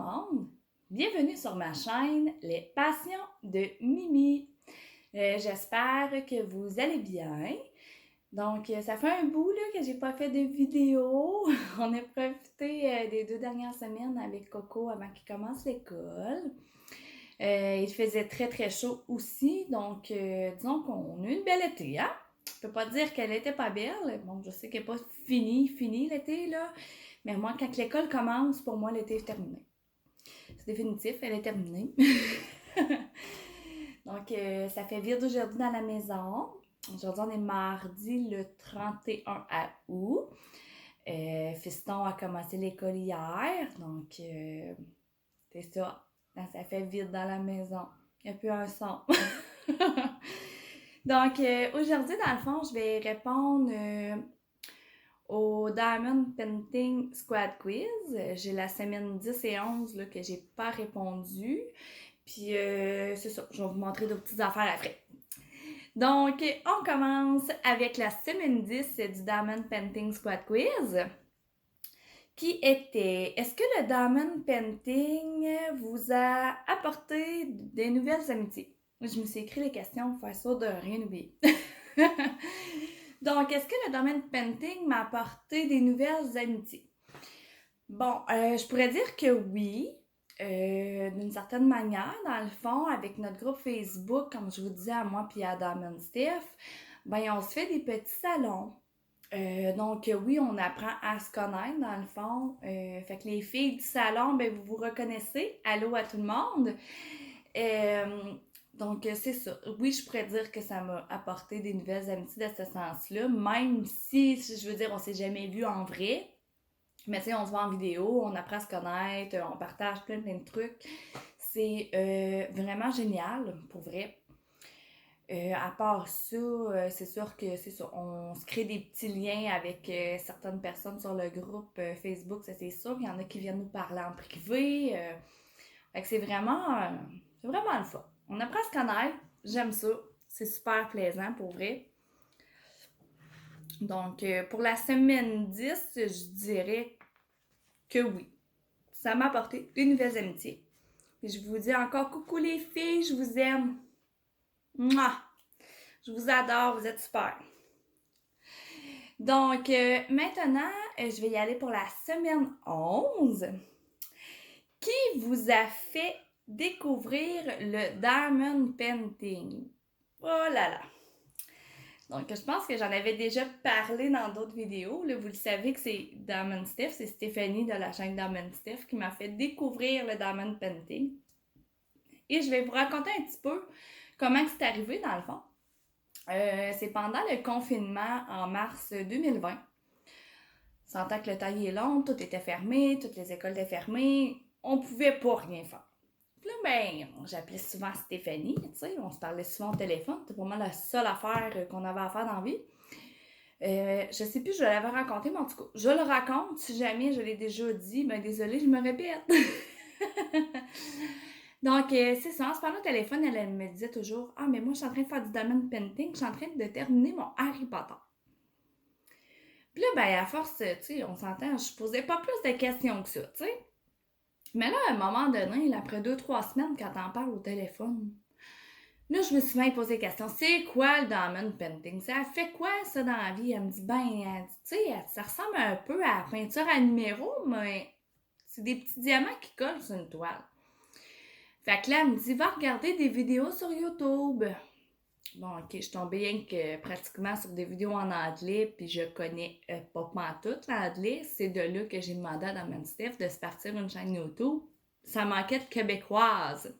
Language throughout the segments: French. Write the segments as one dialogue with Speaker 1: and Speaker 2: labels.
Speaker 1: monde! Bienvenue sur ma chaîne Les Passions de Mimi. J'espère que vous allez bien. Donc, ça fait un bout là, que j'ai pas fait de vidéo. On a profité des 2 dernières semaines avec Coco avant qu'il commence l'école. Il faisait très très chaud aussi, donc disons qu'on a eu une belle été, hein? Je peux pas dire qu'elle était pas belle. Bon, je sais qu'elle n'est pas fini l'été, là. Mais moi, quand l'école commence, pour moi, l'été est terminé. C'est définitif, elle est terminée. Donc, ça fait vide aujourd'hui dans la maison. Aujourd'hui, on est mardi le 31 août. Fiston a commencé l'école hier, donc c'est ça. Ça fait vide dans la maison. Il n'y a plus un son. Donc, aujourd'hui, dans le fond, je vais répondre au Diamond Painting Squad Quiz. J'ai la semaine 10 et 11 là, que j'ai pas répondu. Puis, c'est ça. Je vais vous montrer d'autres petites affaires après. Donc, on commence avec la semaine 10 du Diamond Painting Squad Quiz. Qui était, est-ce que le Diamond Painting vous a apporté des nouvelles amitiés? Je me suis écrit les questions pour faire sûr de rien oublier. Donc, est-ce que le Diamond Painting m'a apporté des nouvelles amitiés? Bon, je pourrais dire que oui, d'une certaine manière, dans le fond, avec notre groupe Facebook, comme je vous disais à moi puis à Diamond Steph, ben on se fait des petits salons. Donc oui, on apprend à se connaître dans le fond. Fait que les filles du salon, ben vous vous reconnaissez. Allô à tout le monde. Donc c'est ça. Oui, je pourrais dire que ça m'a apporté des nouvelles amitiés de ce sens-là, même si, je veux dire, on s'est jamais vu en vrai. Mais tu sais, on se voit en vidéo, on apprend à se connaître, on partage plein de trucs. C'est vraiment génial, pour vrai. À part ça, c'est sûr que c'est ça, on se crée des petits liens avec certaines personnes sur le groupe Facebook, ça c'est sûr. Il y en a qui viennent nous parler en privé. Fait que c'est vraiment le fun. On apprend à se connaître, j'aime ça. C'est super plaisant pour vrai. Donc, pour la semaine 10, je dirais que oui. Ça m'a apporté des nouvelles amitiés. Et je vous dis encore coucou les filles, je vous aime. Mouah! Je vous adore, vous êtes super. Donc, maintenant, je vais y aller pour la semaine 11. Qui vous a fait découvrir le Diamond Painting? Oh là là! Donc, je pense que j'en avais déjà parlé dans d'autres vidéos. Là, vous le savez que c'est Diamond Steph, c'est Stéphanie de la chaîne Diamond Steph qui m'a fait découvrir le Diamond Painting. Et je vais vous raconter un petit peu comment c'est arrivé dans le fond. C'est pendant le confinement en mars 2020. On s'entend que le temps est long, tout était fermé, toutes les écoles étaient fermées, on pouvait pas rien faire. Puis là, ben, j'appelais souvent Stéphanie, tu sais, on se parlait souvent au téléphone, c'était pour moi la seule affaire qu'on avait à faire dans la vie. Je sais plus, je l'avais raconté, mais en tout cas, je le raconte, si jamais je l'ai déjà dit, ben désolée, je me répète. Donc, c'est ça, en se parlant au téléphone, elle me disait toujours « Ah, mais moi, je suis en train de faire du Diamond Painting, je suis en train de terminer mon Harry Potter. » Puis là, ben, à force, tu sais, on s'entend, je posais pas plus de questions que ça, tu sais. Mais là, à un moment donné, après 2-3 semaines, quand t'en parles au téléphone, là, je me suis même posé la question, c'est quoi le Diamond Painting? Ça fait quoi, ça, dans la vie? Elle me dit, ben, tu sais, ça ressemble un peu à la peinture à numéro, mais c'est des petits diamants qui collent sur une toile. Fait que là, elle me dit, va regarder des vidéos sur YouTube. Bon, ok, je suis tombée rien que pratiquement sur des vidéos en anglais, puis je connais pas pantoute l'anglais. C'est de là que j'ai demandé à Diamond Steph de se partir une chaîne YouTube. Ça manquait de québécoise.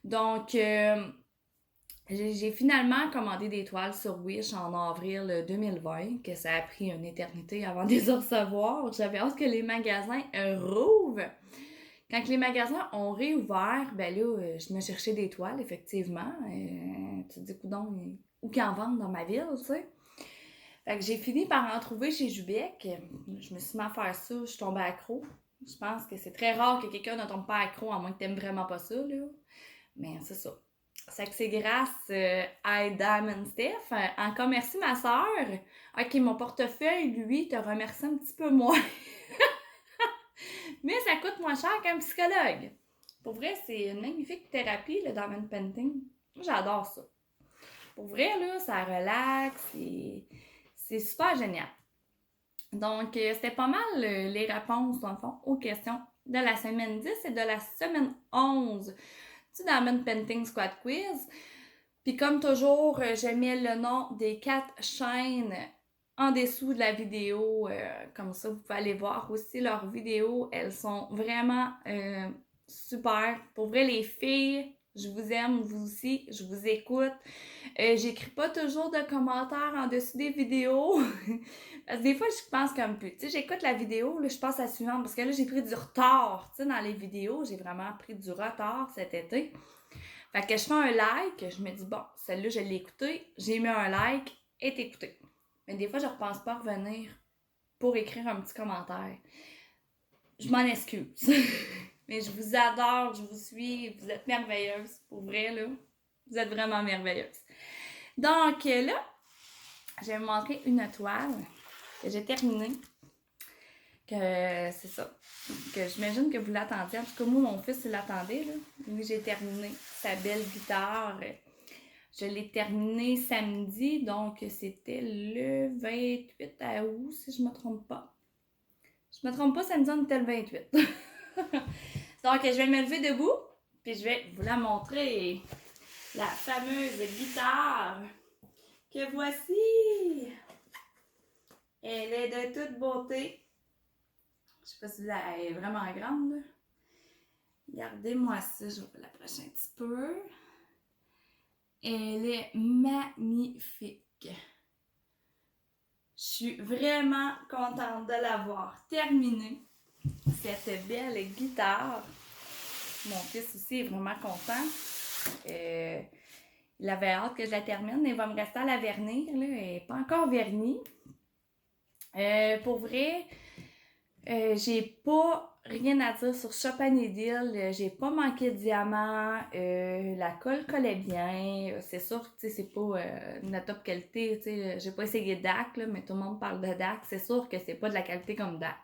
Speaker 1: Donc, j'ai finalement commandé des toiles sur Wish en avril 2020, que ça a pris une éternité avant de les recevoir. J'avais hâte que les magasins rouvrent. Quand les magasins ont réouvert, ben là, je me cherchais des toiles, effectivement. Tu te dis, coudonc, où qu'ils en vendent dans ma ville, tu sais. Fait que j'ai fini par en trouver chez Jubec. Je me suis mis à faire ça, je suis tombée accro. Je pense que c'est très rare que quelqu'un ne tombe pas accro, à moins que t'aimes vraiment pas ça, là. Mais c'est ça. C'est que c'est grâce à Diamond Steph. Encore merci ma soeur. Ok, mon portefeuille, lui, te remercie un petit peu moins. Mais ça coûte moins cher qu'un psychologue. Pour vrai, c'est une magnifique thérapie, le diamond painting. Moi, j'adore ça. Pour vrai, là, ça relaxe et c'est super génial. Donc, c'était pas mal les réponses, dans le fond, aux questions de la semaine 10 et de la semaine 11 du Diamond Painting Squad Quiz. Puis comme toujours, je mets le nom des 4 chaînes en dessous de la vidéo. Comme ça, vous pouvez aller voir aussi leurs vidéos. Elles sont vraiment super. Pour vrai, les filles, je vous aime, vous aussi, je vous écoute. J'écris pas toujours de commentaires en dessous des vidéos. Parce que des fois, je pense comme plus. Tu sais, j'écoute la vidéo, là, je passe à la suivante. Parce que là, j'ai pris du retard. Tu sais, dans les vidéos, j'ai vraiment pris du retard cet été. Fait que je fais un like, je me dis, bon, celle-là, je l'ai écoutée, j'ai mis un like, est écoutée. Mais des fois, je ne repense pas à revenir pour écrire un petit commentaire. Je m'en excuse. Mais je vous adore, je vous suis, vous êtes merveilleuses, pour vrai, là. Vous êtes vraiment merveilleuses. Donc là, je vais vous montrer une toile que j'ai terminée. Que c'est ça. Que j'imagine que vous l'attendiez. En tout cas, moi, mon fils, il l'attendait, là. Lui, j'ai terminé sa belle guitare. Je l'ai terminé samedi, donc c'était le 28 août, si je ne me trompe pas. Je ne me trompe pas, samedi, on était le 28. Donc, je vais me lever debout, puis je vais vous la montrer. La fameuse guitare que voici. Elle est de toute beauté. Je ne sais pas si elle est vraiment grande, là. Regardez-moi ça, je vais vous l'approcher un petit peu. Elle est magnifique. Je suis vraiment contente de l'avoir terminée. Cette belle guitare. Mon fils aussi est vraiment content. Il avait hâte que je la termine. Il va me rester à la vernir. Là. Elle n'est pas encore vernie. Pour vrai, j'ai pas rien à dire sur Shop & Needle. J'ai pas manqué de diamants. La colle collait bien. C'est sûr que c'est pas de la top qualité. J'ai pas essayé DAC, là, mais tout le monde parle de DAC. C'est sûr que c'est pas de la qualité comme DAC.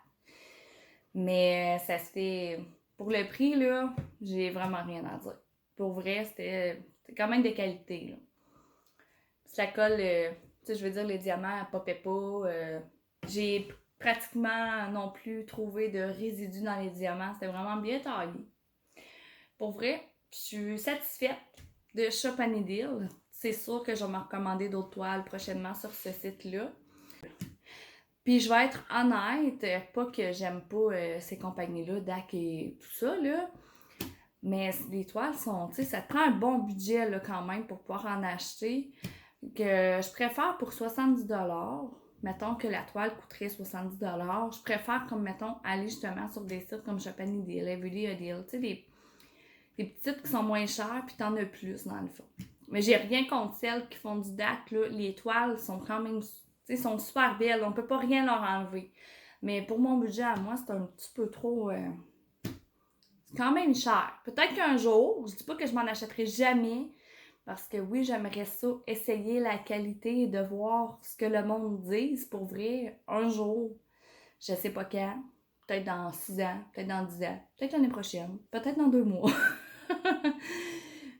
Speaker 1: Mais ça se fait. Pour le prix, là, j'ai vraiment rien à dire. Pour vrai, c'était quand même de qualité. Là. Si la colle, je veux dire, les diamants, elle popait pas. J'ai pratiquement non plus trouvé de résidus dans les diamants. C'était vraiment bien taillé. Pour vrai, je suis satisfaite de Shop & Needle. C'est sûr que je vais me recommander d'autres toiles prochainement sur ce site-là. Puis je vais être honnête, pas que j'aime pas ces compagnies-là, DAC et tout ça, là. Mais les toiles sont, tu sais, ça te prend un bon budget là, quand même pour pouvoir en acheter. Que je préfère pour 70$. Mettons que la toile coûterait 70$. Je préfère, comme mettons, aller justement sur des sites comme Shop & Needle, Everyday Deal, tu sais, des petits sites qui sont moins chers, puis t'en as plus dans le fond. Mais j'ai rien contre celles qui font du DAC, là. Les toiles sont quand même, tu sais, sont super belles. On peut pas rien leur enlever. Mais pour mon budget à moi, c'est un petit peu trop... c'est quand même cher. Peut-être qu'un jour, je dis pas que je m'en achèterai jamais, parce que oui, j'aimerais ça, essayer la qualité et de voir ce que le monde dise pour vrai. Un jour, je sais pas quand, peut-être dans 6 ans, peut-être dans 10 ans, peut-être l'année prochaine, peut-être dans 2 mois.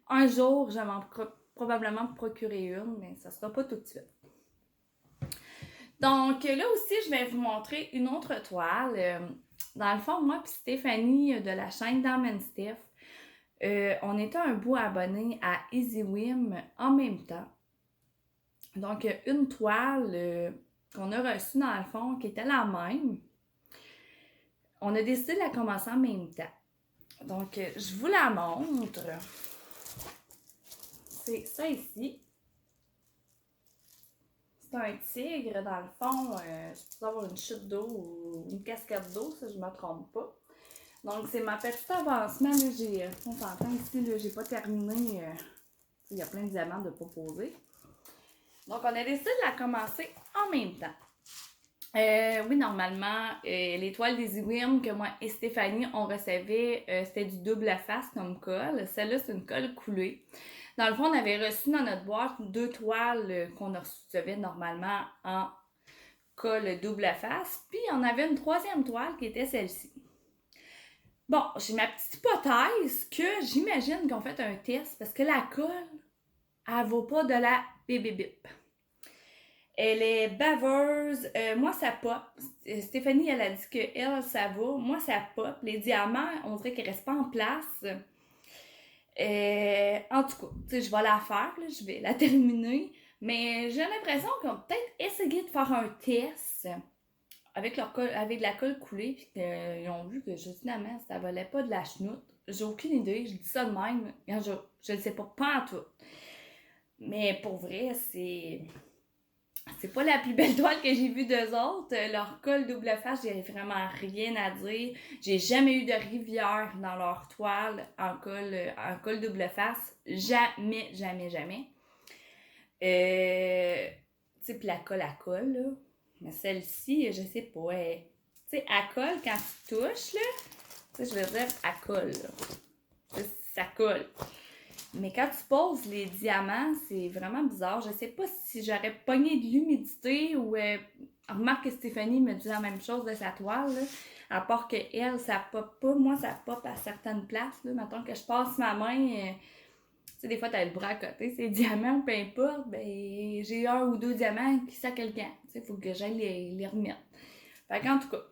Speaker 1: Un jour, je vais probablement procurer une, mais ça sera pas tout de suite. Donc là aussi, je vais vous montrer une autre toile. Dans le fond, moi et Stéphanie de la chaîne Diamond Steph, on était un bout abonné à EasyWim en même temps. Donc, une toile qu'on a reçue dans le fond qui était la même. On a décidé de la commencer en même temps. Donc, je vous la montre. C'est ça ici. C'est un tigre, dans le fond. Je peux avoir une chute d'eau ou une cascade d'eau, ça, je ne me trompe pas. Donc, c'est ma petite avancement. Là, on s'entend ici, là, j'ai pas terminé. Il y a plein de diamants de pas poser. Donc, on a décidé de la commencer en même temps. Oui, normalement, les toiles des EasyWim que moi et Stéphanie, on recevait, c'était du double à face comme colle. Celle-là, c'est une colle coulée. Dans le fond, on avait reçu dans notre boîte 2 toiles qu'on recevait normalement en colle double à face. Puis, on avait une 3e toile qui était celle-ci. Bon, j'ai ma petite hypothèse que j'imagine qu'on fait un test parce que la colle, elle vaut pas de la bip. Elle est baveuse. Moi, ça pop. Stéphanie, elle a dit que elle, ça va. Moi, ça pop. Les diamants, on dirait qu'ils restent pas en place. En tout cas, je vais la faire, là, je vais la terminer. Mais j'ai l'impression qu'ils ont peut-être essayé de faire un test avec avec de la colle coulée, puis qu'ils ont vu que justement, ça valait pas de la chenoute. J'ai aucune idée, je dis ça de même. Je ne sais pas en tout. Mais pour vrai, c'est pas la plus belle toile que j'ai vue d'eux autres. Leur colle double face, j'ai vraiment rien à dire. J'ai jamais eu de rivière dans leur toile en colle double face. Jamais. Tu sais, puis la colle à colle, là. Mais celle-ci, je sais pas. Tu sais, à colle, quand tu touches, là, tu sais, je veux dire, à colle, là. Ça colle. Mais quand tu poses les diamants, c'est vraiment bizarre. Je sais pas si j'aurais pogné de l'humidité ou... remarque que Stéphanie me dit la même chose de sa toile, là. À part que elle, ça pop pas. Moi, ça pop à certaines places, là. Mettons que je passe ma main... tu sais, des fois, t'as le bras à côté, c'est diamants, peu importe. Ben, j'ai 1 ou 2 diamants qui ça quelqu'un. Tu sais, il faut que j'aille les remettre. Fait qu'en tout cas,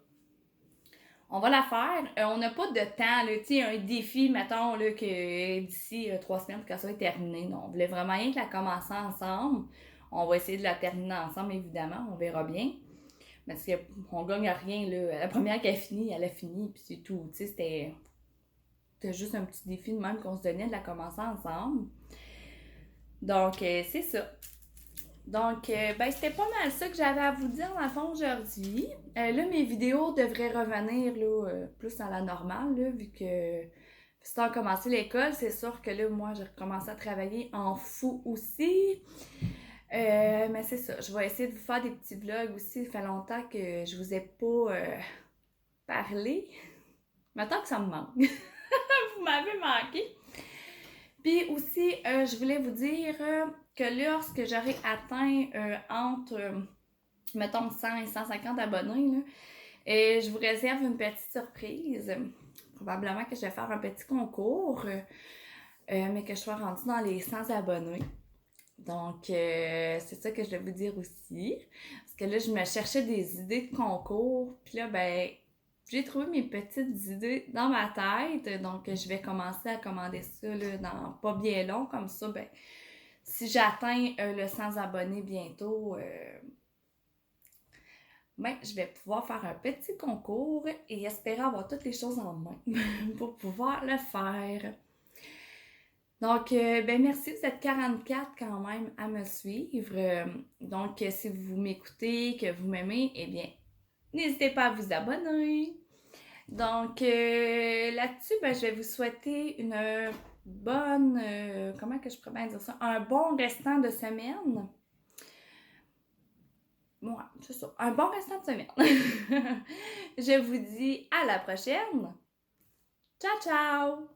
Speaker 1: on va la faire. On n'a pas de temps, là, tu sais, un défi, mettons, là, que d'ici 3 semaines, que ça soit terminé. Non, on voulait vraiment rien que la commencer ensemble. On va essayer de la terminer ensemble, évidemment. On verra bien. Parce qu'on gagne rien, là. La première qui a fini, elle a fini, puis c'est tout. Tu sais, c'était juste un petit défi de même qu'on se donnait de la commencer ensemble. Donc, c'est ça. Donc, ben, c'était pas mal ça que j'avais à vous dire dans le fond aujourd'hui. Là, mes vidéos devraient revenir là, plus à la normale, là, vu que c'est à commencer l'école. C'est sûr que là, moi, j'ai recommencé à travailler en fou aussi. Mais c'est ça, je vais essayer de vous faire des petits vlogs aussi. Ça fait longtemps que je vous ai pas parlé. Maintenant que ça me manque. Vous m'avez manqué. Puis aussi, je voulais vous dire que lorsque j'aurai atteint entre, mettons, 100 et 150 abonnés, là, je vous réserve une petite surprise. Probablement que je vais faire un petit concours, mais que je sois rendue dans les 100 abonnés. Donc, c'est ça que je vais vous dire aussi. Parce que là, je me cherchais des idées de concours. Puis là, ben, j'ai trouvé mes petites idées dans ma tête. Donc, je vais commencer à commander ça là, dans pas bien long. Comme ça, ben, si j'atteins le 100 abonnés bientôt, ben, je vais pouvoir faire un petit concours et espérer avoir toutes les choses en main pour pouvoir le faire. Donc, ben merci, vous êtes 44 quand même à me suivre. Donc, si vous m'écoutez, que vous m'aimez, eh bien, n'hésitez pas à vous abonner. Donc, là-dessus, ben, je vais vous souhaiter une bonne... comment que je pourrais bien dire ça? Un bon restant de semaine. Ouais, c'est ça. Un bon restant de semaine. Je vous dis à la prochaine. Ciao, ciao!